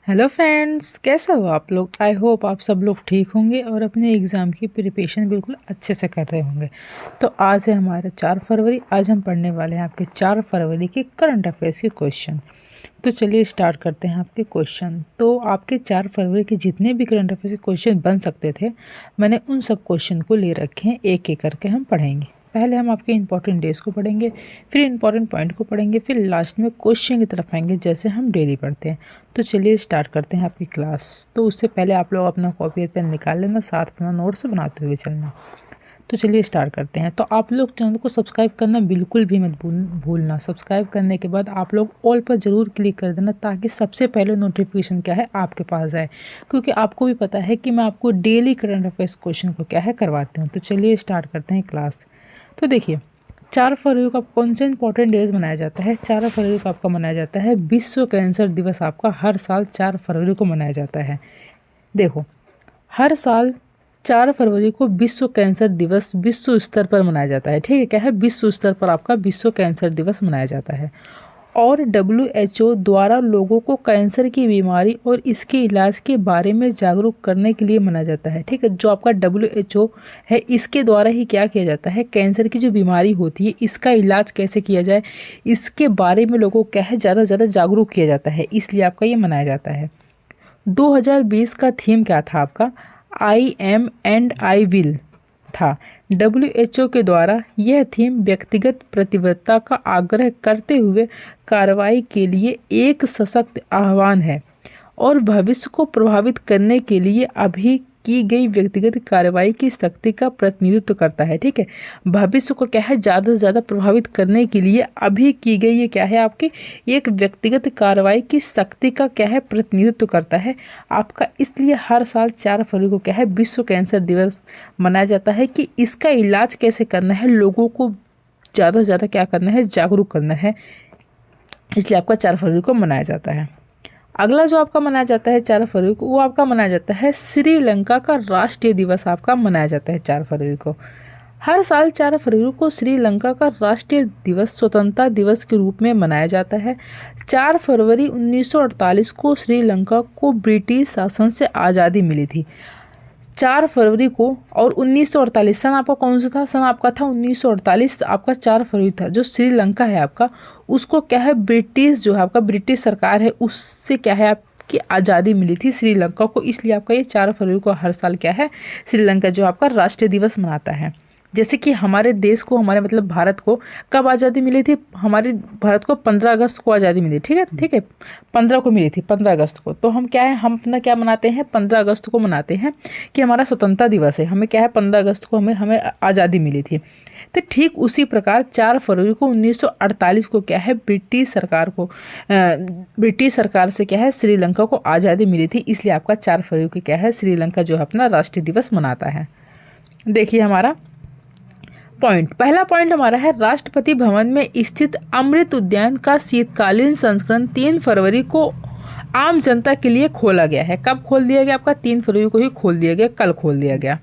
Hello friends, कैसे हो आप लोग। आई होप आप सब लोग ठीक होंगे और अपने एग्ज़ाम की प्रिपरेशन बिल्कुल अच्छे से कर रहे होंगे। तो आज है हमारा 4 फरवरी। आज हम पढ़ने वाले हैं आपके 4 फरवरी के करंट अफेयर्स के क्वेश्चन। तो चलिए स्टार्ट करते हैं आपके क्वेश्चन। तो आपके 4 फरवरी के जितने भी करंट अफेयर्स के क्वेश्चन बन सकते थे, मैंने उन सब क्वेश्चन को ले रखे हैं। एक एक करके हम पढ़ेंगे। पहले हम आपके इंपॉर्टेंट डेज को पढ़ेंगे, फिर इंपॉर्टेंट पॉइंट को पढ़ेंगे, फिर लास्ट में क्वेश्चन की तरफ आएंगे जैसे हम डेली पढ़ते हैं। तो चलिए स्टार्ट करते हैं आपकी क्लास। तो उससे पहले आप लोग अपना कॉपी और पेन निकाल लेना, साथ अपना नोट्स बनाते हुए चलना। तो चलिए स्टार्ट करते हैं। तो आप लोग चैनल को सब्सक्राइब करना बिल्कुल भी मत भूलना। सब्सक्राइब करने के बाद आप लोग ऑल पर ज़रूर क्लिक कर देना, ताकि सबसे पहले नोटिफिकेशन क्या है आपके पास आए, क्योंकि आपको भी पता है कि मैं आपको डेली करंट अफेयर्स क्वेश्चन को क्या है करवाती हूँ। तो चलिए स्टार्ट करते हैं क्लास। तो देखिए, 4 फरवरी को कौन सा इंपॉर्टेंट डेज मनाया जाता है। 4 फरवरी को आपका मनाया जाता है विश्व कैंसर दिवस। आपका हर साल 4 फरवरी को मनाया जाता है। देखो, हर साल 4 फरवरी को विश्व कैंसर दिवस विश्व स्तर पर मनाया जाता है। ठीक है, क्या है, विश्व स्तर पर आपका विश्व कैंसर दिवस मनाया जाता है। और WHO द्वारा लोगों को कैंसर की बीमारी और इसके इलाज के बारे में जागरूक करने के लिए मनाया जाता है। ठीक है, जो आपका WHO है, इसके द्वारा ही क्या किया जाता है, कैंसर की जो बीमारी होती है इसका इलाज कैसे किया जाए, इसके बारे में लोगों को क्या है ज़्यादा से ज़्यादा जागरूक किया जाता है, इसलिए आपका ये मनाया जाता है। 2020 का थीम क्या था आपका, I am and I will था। WHO के द्वारा यह थीम व्यक्तिगत प्रतिबद्धता का आग्रह करते हुए कार्रवाई के लिए एक सशक्त आह्वान है और भविष्य को प्रभावित करने के लिए अभी की गई व्यक्तिगत कार्रवाई की शक्ति का प्रतिनिधित्व करता है। ठीक है, भविष्य को क्या है ज़्यादा से ज़्यादा प्रभावित करने के लिए अभी की गई ये क्या है आपकी एक व्यक्तिगत कार्रवाई की शक्ति का क्या है प्रतिनिधित्व करता है आपका। इसलिए हर साल 4 फरवरी को क्या है विश्व कैंसर दिवस मनाया जाता है कि इसका इलाज कैसे करना है, लोगों को ज़्यादा से ज़्यादा क्या करना है, जागरूक करना है। इसलिए आपका 4 फरवरी को मनाया जाता है। अगला जो आपका मनाया जाता है 4 फरवरी को, वो आपका मनाया जाता है श्रीलंका का राष्ट्रीय दिवस। आपका मनाया जाता है 4 फरवरी को। हर साल 4 फरवरी को श्रीलंका का राष्ट्रीय दिवस स्वतंत्रता दिवस के रूप में मनाया जाता है। 4 फरवरी 1948 को श्रीलंका को ब्रिटिश शासन से आज़ादी मिली थी। 4 फरवरी को और 1948 सन आपका कौन सा था, सन आपका था 1948। आपका 4 फरवरी था। जो श्रीलंका है आपका, उसको क्या है ब्रिटिश जो है आपका ब्रिटिश सरकार है उससे क्या है आपकी आज़ादी मिली थी श्रीलंका को। इसलिए आपका ये 4 फरवरी को हर साल क्या है श्रीलंका जो आपका राष्ट्रीय दिवस मनाता है। जैसे कि हमारे देश को, हमारे मतलब भारत को कब आज़ादी मिली थी, हमारे भारत को 15 अगस्त को आज़ादी मिली। ठीक है, 15 को मिली थी, 15 अगस्त को। तो हम क्या है, हम अपना क्या मनाते हैं, 15 अगस्त को मनाते हैं कि हमारा स्वतंत्रता दिवस है। हमें क्या है 15 अगस्त को हमें आज़ादी मिली थी। तो ठीक उसी प्रकार 4 फरवरी को 1948 को क्या है ब्रिटिश सरकार से क्या है श्रीलंका को आज़ादी मिली थी। इसलिए आपका 4 फरवरी को क्या है श्रीलंका जो है अपना राष्ट्रीय दिवस मनाता है। देखिए हमारा पहला पॉइंट हमारा है राष्ट्रपति भवन में स्थित अमृत उद्यान का शीतकालीन संस्करण 3 फरवरी को आम जनता के लिए खोला गया है। कब खोल दिया गया आपका, 3 फरवरी को ही खोल दिया गया, कल खोल दिया गया।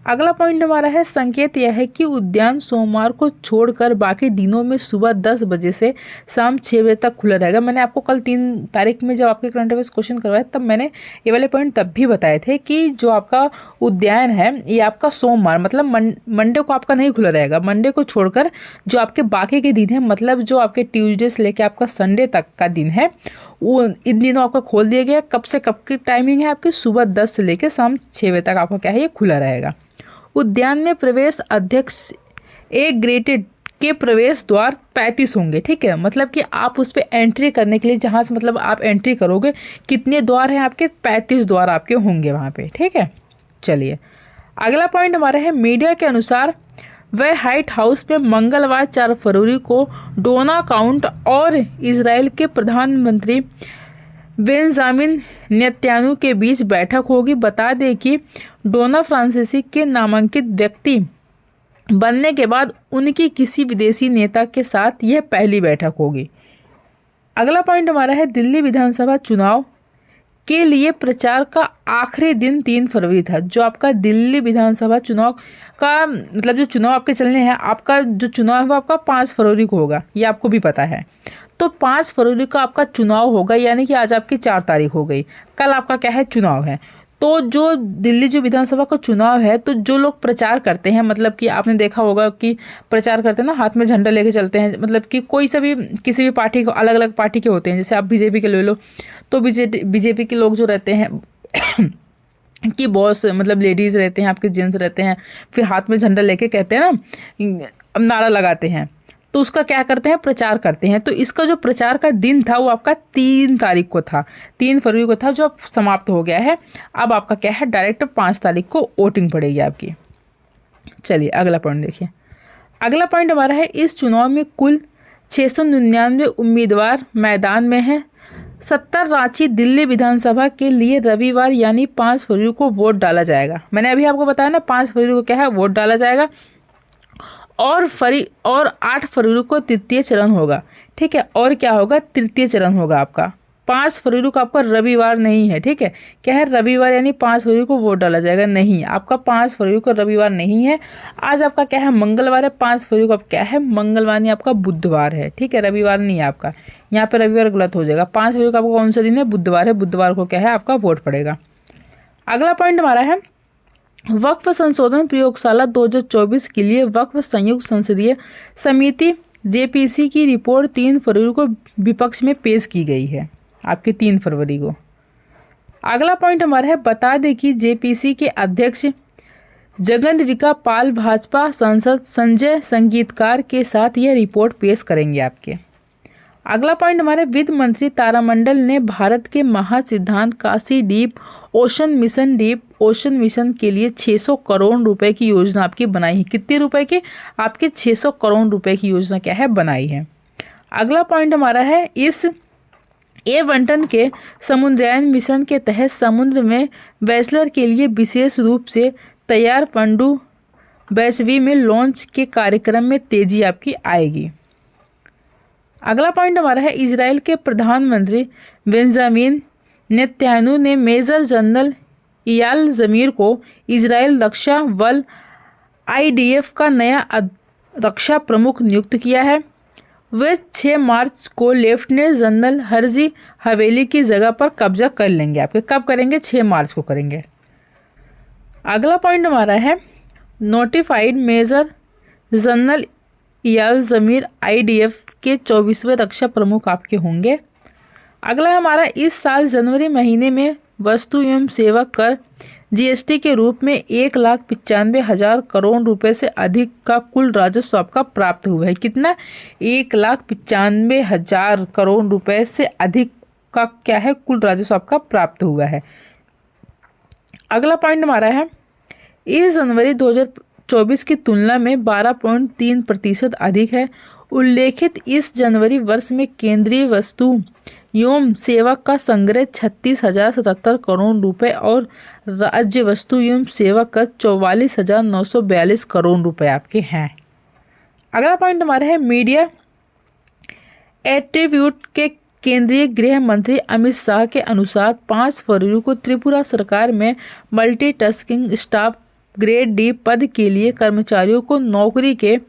अगला पॉइंट हमारा है संकेत यह है कि उद्यान सोमवार को छोड़कर बाकी दिनों में सुबह 10 बजे से शाम 6 बजे तक खुला रहेगा। मैंने आपको कल 3 तारीख में जब आपके करंट अफेयर्स क्वेश्चन करवाए तब मैंने ये वाले पॉइंट तब भी बताए थे कि जो आपका उद्यान है ये आपका सोमवार मतलब मंडे को आपका नहीं खुला रहेगा। मंडे को छोड़कर जो आपके बाकी के दिन है, मतलब जो आपके ट्यूसडे से लेकर आपका संडे तक का दिन है, वो इन दिनों आपका खोल दिया गया। कब से कब की टाइमिंग है आपकी, सुबह 10 से लेकर शाम 6 बजे तक आपका क्या है ये खुला रहेगा। उद्यान में प्रवेश अध्यक्ष ए ग्रेटेड के प्रवेश द्वार 35 होंगे। ठीक है, मतलब कि आप उस पर एंट्री करने के लिए जहाँ से मतलब आप एंट्री करोगे, कितने द्वार हैं आपके, 35 द्वार आपके होंगे वहाँ पे। ठीक है, चलिए अगला पॉइंट हमारा है मीडिया के अनुसार वह व्हाइट हाउस में मंगलवार 4 फरवरी को डोनाल्ड ट्रम्प और इजराइल के प्रधानमंत्री बेंजामिन नेतन्याहू के बीच बैठक होगी। बता दें कि डोनाल्ड फ्रांसीसी के नामांकित व्यक्ति बनने के बाद उनकी किसी विदेशी नेता के साथ यह पहली बैठक होगी। अगला पॉइंट हमारा है दिल्ली विधानसभा चुनाव के लिए प्रचार का आखिरी दिन 3 फरवरी था। जो आपका दिल्ली विधानसभा चुनाव का मतलब जो चुनाव आपके चलने हैं, आपका जो चुनाव है वो आपका 5 फरवरी को होगा, ये आपको भी पता है। तो 5 फरवरी को आपका चुनाव होगा, यानी कि आज आपकी 4 तारीख हो गई, कल आपका क्या है, चुनाव है। तो जो दिल्ली जो विधानसभा का चुनाव है, तो जो लोग प्रचार करते हैं, मतलब कि आपने देखा होगा कि प्रचार करते हैं ना, हाथ में झंडा लेके चलते हैं, मतलब कि कोई सा भी किसी भी पार्टी को, अलग अलग पार्टी के होते हैं, जैसे आप बीजेपी के ले लो, तो बीजेपी के लोग जो रहते हैं कि बॉस, मतलब लेडीज़ रहते हैं, आपके जेंट्स रहते हैं, फिर हाथ में झंडा लेके कहते हैं ना, नारा लगाते हैं, तो उसका क्या करते हैं, प्रचार करते हैं। तो इसका जो प्रचार का दिन था वो आपका 3 तारीख को था, 3 फरवरी को था, जो अब समाप्त हो गया है। अब आपका क्या है, डायरेक्ट 5 तारीख को वोटिंग पड़ेगी आपकी। चलिए अगला पॉइंट देखिए। अगला पॉइंट हमारा है, इस चुनाव में कुल 699 उम्मीदवार मैदान में हैं। 70 रांची दिल्ली विधानसभा के लिए रविवार यानी 5 फरवरी को वोट डाला जाएगा। मैंने अभी आपको बताया ना, 5 फरवरी को क्या है, वोट डाला जाएगा, और 8 फरवरी को तृतीय चरण होगा। ठीक है, और क्या होगा, तृतीय चरण होगा आपका। 5 फरवरी को आपका रविवार नहीं है, ठीक है, क्या है, रविवार यानी 5 फरवरी को वोट डाला जाएगा, नहीं, आपका 5 फरवरी को रविवार नहीं है। आज आपका क्या है, मंगलवार है, 5 फरवरी को आप क्या है, मंगलवार नहीं, आपका बुधवार है, ठीक है, रविवार नहीं है आपका, यहाँ पे रविवार गलत हो जाएगा। 5 फरवरी को आपका कौन सा दिन है, बुधवार है, बुधवार को क्या है, आपका वोट पड़ेगा। अगला पॉइंट हमारा है, वक्फ संशोधन प्रयोगशाला 2024 के लिए वक्फ संयुक्त संसदीय समिति जेपीसी की रिपोर्ट 3 फरवरी को विपक्ष में पेश की गई है, आपके 3 फरवरी को। अगला पॉइंट हमारा है, बता दें कि जेपीसी के अध्यक्ष जगदम्बिका पाल भाजपा सांसद संजय संगीतकार के साथ यह रिपोर्ट पेश करेंगे आपके। अगला पॉइंट हमारे, वित्त मंत्री तारामंडल ने भारत के महासिद्धांत काशी डीप ओशन मिशन के लिए 600 करोड़ रुपए की योजना आपकी बनाई है। कितने रुपए की, आपके 600 करोड़ रुपए की योजना क्या है, बनाई है। अगला पॉइंट हमारा है, इस A1 के समुद्रयान मिशन के तहत समुद्र में वेसलर के लिए विशेष रूप से तैयार पंडू बैसवी में लॉन्च के कार्यक्रम में तेजी आपकी आएगी। अगला पॉइंट हमारा है, इजराइल के प्रधानमंत्री बेंजामिन नेतन्याहू ने मेजर जनरल इयाल जमीर को इजराइल रक्षा बल IDF का नया रक्षा प्रमुख नियुक्त किया है। वे 6 मार्च को लेफ्टिनेंट जनरल हर्जी हवेली की जगह पर कब्जा कर लेंगे आपके। कब करेंगे, 6 मार्च को करेंगे। अगला पॉइंट हमारा है, नोटिफाइड मेजर जनरल इयाल जमीर IDF के 24वें रक्षा प्रमुख आपके होंगे। अगला हमारा, इस साल जनवरी महीने में वस्तु एवं सेवा कर GST के रूप में 1,95,000 करोड़ रुपए से अधिक का कुल राजस्व आपका प्राप्त हुआ है। कितना, 1,95,000 करोड़ रुपए से अधिक का क्या है, कुल राजस्व आपका प्राप्त हुआ है। अगला पॉइंट हमारा है, इस जनवरी 2024 की तुलना में 12.3% अधिक है। उल्लेखित इस जनवरी वर्ष में केंद्रीय वस्तु एवं सेवा का संग्रह 36,077 करोड़ रुपए और राज्य वस्तु एवं सेवा कर 44,942 करोड़ रुपए आपके हैं। अगला पॉइंट हमारा है, मीडिया एट्रीब्यूट के केंद्रीय गृह मंत्री अमित शाह के अनुसार 5 फरवरी को त्रिपुरा सरकार में मल्टीटास्किंग स्टाफ ग्रेड D पद के लिए कर्मचारियों को नौकरी के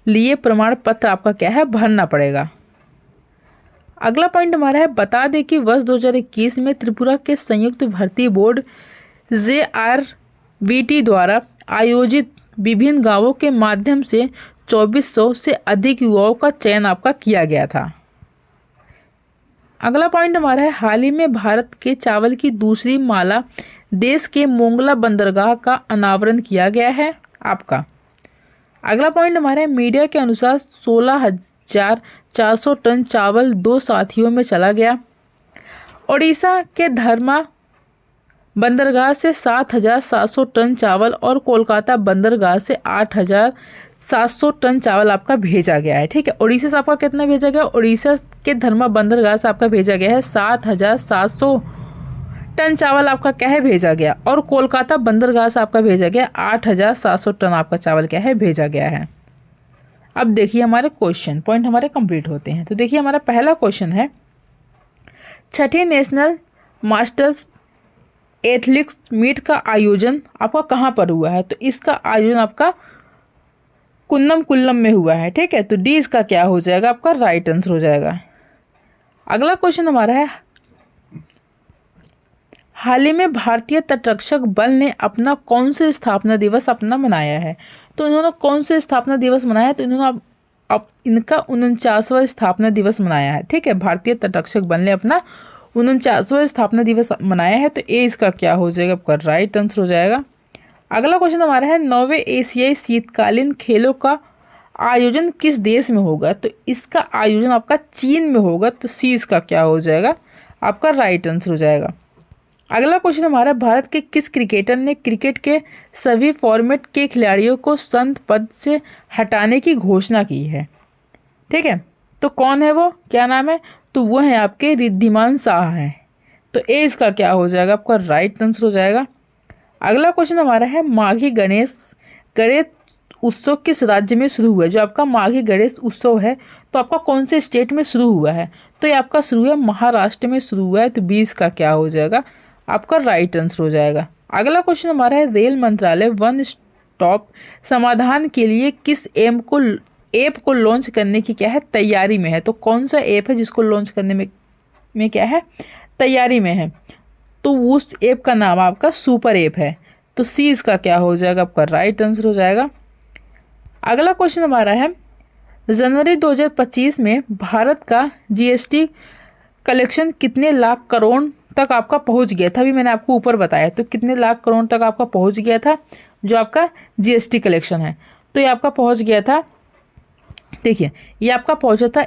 लिए प्रमाण पत्र आपका क्या है, भरना पड़ेगा। अगला पॉइंट हमारा है, बता दें कि वर्ष 2021 में त्रिपुरा के संयुक्त भर्ती बोर्ड JRVT द्वारा आयोजित विभिन्न गांवों के माध्यम से 2400 से अधिक युवाओं का चयन आपका किया गया था। अगला पॉइंट हमारा है, हाल ही में भारत के चावल की दूसरी माला देश के मोंगला बंदरगाह का अनावरण किया गया है आपका। अगला पॉइंट हमारा है, मीडिया के अनुसार 16,400 टन चावल 2 साथियों में चला गया। ओडिशा के धर्मा बंदरगाह से 7,700 टन चावल और कोलकाता बंदरगाह से 8,700 टन चावल आपका भेजा गया है। ठीक है, ओडिशा से आपका कितना भेजा गया, ओडिशा के धर्मा बंदरगाह से आपका भेजा गया है 7,700 टन चावल आपका क्या है, भेजा गया, और कोलकाता बंदरगाह से आपका भेजा गया 8,700 टन आपका चावल क्या है, भेजा गया है। अब देखिए हमारे क्वेश्चन पॉइंट हमारे कंप्लीट होते हैं। तो देखिए हमारा पहला क्वेश्चन है, छठे नेशनल मास्टर्स एथलेटिक्स मीट का आयोजन आपका कहाँ पर हुआ है। तो इसका आयोजन आपका कुन्नम कुल्लम में हुआ है। ठीक है, तो डी इसका क्या हो जाएगा, आपका राइट आंसर हो जाएगा। अगला क्वेश्चन हमारा है, हाल ही में भारतीय तटरक्षक बल ने अपना कौन से स्थापना दिवस अपना मनाया है? तो इन्होंने कौन से स्थापना दिवस मनाया है? तो इन्होंने अब इनका 49वां स्थापना दिवस मनाया है। ठीक है, भारतीय तटरक्षक बल ने अपना 49वां स्थापना दिवस मनाया है। तो ए इसका क्या हो जाएगा? आपका राइट आंसर हो जाएगा। अगला क्वेश्चन हमारा है, 9वें एशियाई शीतकालीन खेलों का आयोजन किस देश में होगा? तो इसका आयोजन आपका चीन में होगा। तो सी इसका क्या हो जाएगा? आपका राइट आंसर हो जाएगा। अगला क्वेश्चन हमारा, भारत के किस क्रिकेटर ने क्रिकेट के सभी फॉर्मेट के खिलाड़ियों को संत पद से हटाने की घोषणा की है? ठीक है, तो कौन है वो, क्या नाम है? तो वो है आपके रिद्धिमान शाह हैं। तो ए इसका क्या हो जाएगा? आपका राइट आंसर हो जाएगा। अगला क्वेश्चन हमारा है, माघी गणेश उत्सव किस राज्य में शुरू हुआ है? जो आपका माघी गणेश उत्सव है तो आपका कौन से स्टेट में शुरू हुआ है? तो ये आपका शुरू है महाराष्ट्र में शुरू हुआ है। तो 20 का क्या हो जाएगा? आपका राइट आंसर हो जाएगा। अगला क्वेश्चन हमारा है, रेल मंत्रालय वन स्टॉप समाधान के लिए किस ऐप को लॉन्च करने की क्या है? तैयारी में है। तो कौन सा ऐप है जिसको लॉन्च करने में क्या है? तैयारी में है। तो उस ऐप का नाम आपका सुपर ऐप है। तो सी इसका क्या हो जाएगा? आपका राइट आंसर हो जाएगा। अगला क्वेश्चन हमारा है, जनवरी 2025 में भारत का जीएसटी कलेक्शन कितने लाख करोड़ तक आपका पहुंच गया था? अभी मैंने आपको ऊपर बताया, तो कितने लाख करोड़ तक आपका पहुंच गया था जो आपका जीएसटी कलेक्शन है? तो ये आपका पहुंच गया था, देखिए ये आपका पहुंचा था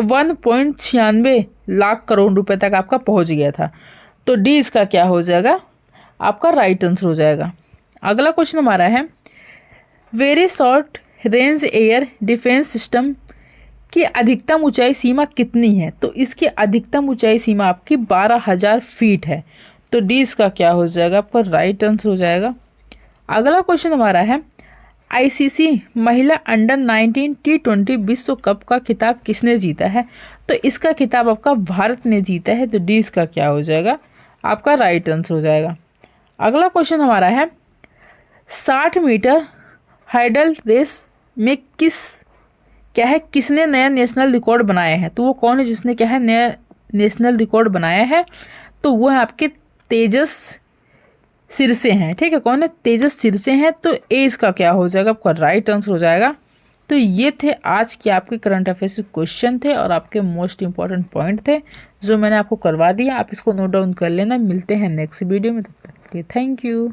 1.96 लाख करोड़ रुपए तक आपका पहुंच गया था। तो डी इसका क्या हो जाएगा? आपका राइट आंसर हो जाएगा। अगला क्वेश्चन हमारा है, very short range air defence system की अधिकतम ऊंचाई सीमा कितनी है? तो इसकी अधिकतम ऊंचाई सीमा आपकी 12,000 फीट है। तो डी इसका क्या हो जाएगा? आपका राइट आंसर हो जाएगा। अगला क्वेश्चन हमारा है, आईसीसी महिला अंडर 19 T20 विश्व कप का खिताब किसने जीता है? तो इसका खिताब आपका भारत ने जीता है। तो डी इसका क्या हो जाएगा? आपका राइट आंसर हो जाएगा। अगला क्वेश्चन हमारा है, 60 मीटर हाइडल रेस में किसने नया नेशनल रिकॉर्ड बनाया है? तो वो कौन है जिसने क्या है नया नेशनल रिकॉर्ड बनाया है? तो वो है आपके तेजस सिरसे हैं। ठीक है, कौन है? तेजस सिरसे हैं। तो ए इसका क्या हो जाएगा? आपका राइट आंसर हो जाएगा। तो ये थे आज के आपके करंट अफेयर्स के क्वेश्चन थे और आपके मोस्ट इंपॉर्टेंट पॉइंट थे जो मैंने आपको करवा दिया। आप इसको नोट डाउन कर लेना। मिलते हैं नेक्स्ट वीडियो में, तब तक के लिए थैंक यू।